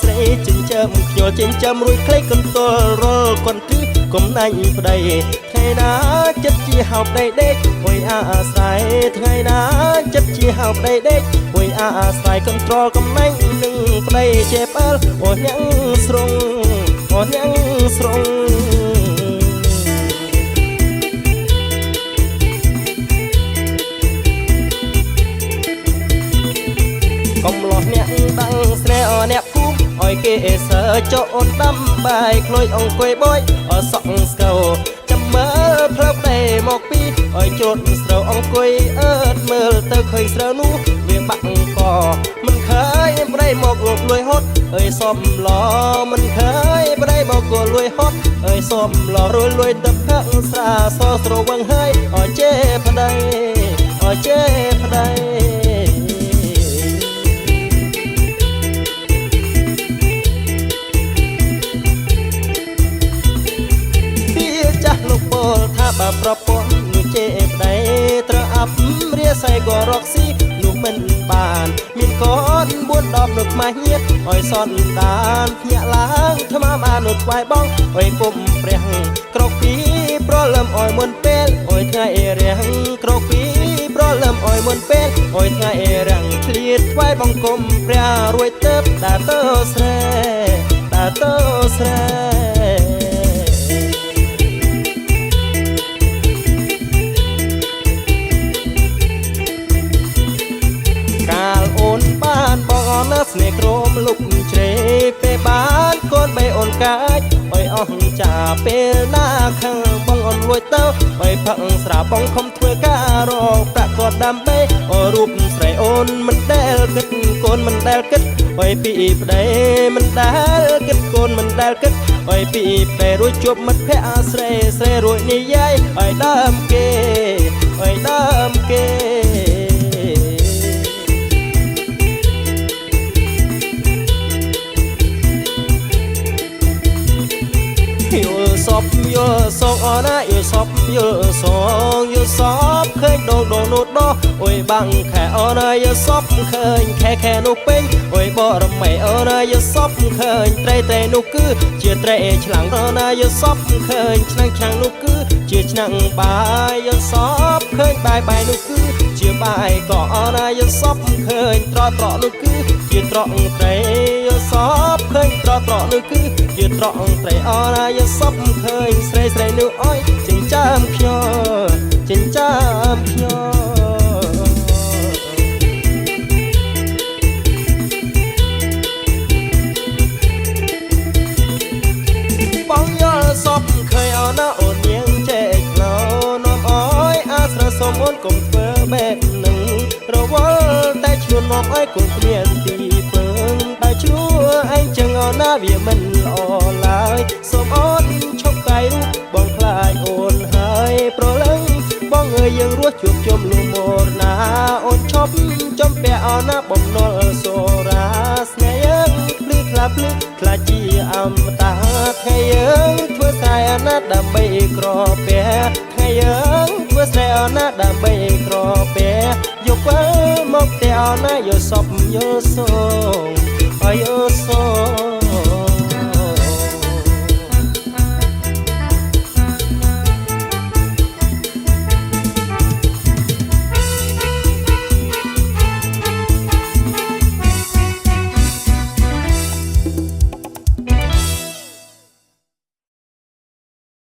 ស្រីចិញ្ចឹមខ្ញុំចិញ្ចឹមរួចក្លេកកន្ទល់រលកន្ទិកុំណាញ់ប្តីថ្ងៃណាចិត្តជាហៅប្តីដេកហួយអាស្រ័យថ្ងៃណាចិត្តជាហៅប្តីដេកហួយអាស្រ័យកន្ត្រលកំណាញ់នឹងប្តីចេផ្អើលអូញ៉ាំងស្រងអូញ៉ាំងស្រងកំលោះអ្នកដឹងស្នេហ៍អ្នកភូមិអើយគេសើចោអូនដាំបាយក្លួយអង្គុយបយអសក់ស្កោចាំមើលផ្លូវដេមកពីអើយជូតស្រូវអង្គុយអើតមើលទៅឃើញស្រូវនោះវាបាក់កមិនឃើញប្តីមកលួចលួយហត់អើយសំឡមិនឃើញប្តីមកលួយហត់អើយសំឡរួយលួយទឹកផឹកស្រាសស្រវឹងហើយអើយជេប្តីអើយជេប្តីថាបើប្រពន្ធនោះជេប្តីត្រូវអាប់រាស័យក៏រកស៊ីនោះមិនបានមានកូន4 10នោះខ្មាស់ញៀតអើយសនដានភ្ញាក់ឡើងថ្មបាននោះថ្វាយបងអើយពុំព្រះក្រកពីប្រលឹមអើយមុនពេលអើយថ្ងៃរៀងក្រកពីប្រលឹមអើយមុនពេលអើយថ្ងៃរៀងឆ្លៀតថ្វាយបង្គំព្រះរួយទៅដើរទៅស្រែដើរទៅស្រែអូនបានបងអនស្នេហ៍ក្រមលុកជ្រេពេលបានកូនបីអូនកាច់អើយអស់ចាពេលណាខាងបងអូនលួចទៅអើយផឹកស្រាបងខំធ្វើការរកប្រាក់គាត់ដើម្បីអូរូបស្រីអូនមិនដែលគិតកូនមិនដែលគិតអើយពីប្តីមិនដែលគិតកូនមិនដែលគិតអើយពីពេលរួចជួបមិត្តភក្តិស្រីស្រីរួចនិយាយអើយដើមគេអើយដើមគេយល់សងអណាយល់សពយល់សងយល់សពឃើញដងនោះដោះអុយបាំងខែអណាយល់សពឃើញខែនោះពេញអុយបរមីអណាយល់សពឃើញត្រីនោះគឺជាត្រីឆ្លាំងអណាយល់សពឃើញឆ្នាំងនោះគឺជាឆ្នាំងបាយយល់សពឃើញបាយនោះគឺជាបាយក៏អណាយល់សពឃើញត្រកនោះគឺជាត្រកត្រីយល់សពឃើញត្រកនោះគឺជាត្រកត្រីអណាយល់សពឃើញស្រីនោះអើយចិញ្ចាមខ្ញុំចិញ្ចាមខ្ញុំបងយល់សពឃើញអណាអូននាងចេកឡោនាំអើយអាស្រ័យសុំអូនកុំធ្វើបែបនឹងរវល់តែឈ្នួនមកអើយកូនគ្មានទីពឹងតែឈ្នួអឯងចឹងអណាវាមិនល្អឡើយសុំអូនឈប់កាយរូបបងខ្លាចអូនហើយប្រលឹងបងអើយយើងរស់ជួបជុំលូមរណាអូនឈប់ចំពាក់អណាបំណុលសូរាស្នេហ៍យើងភ្លឺខ្លាជាអមតាថ្ងៃយើងធ្វើស្រែអណាដើម្បីក្រពែថ្ងៃយើងធ្វើស្រែអណាដើម្បីក្រពែយកពេលមកតែអណាយកសពយកសូ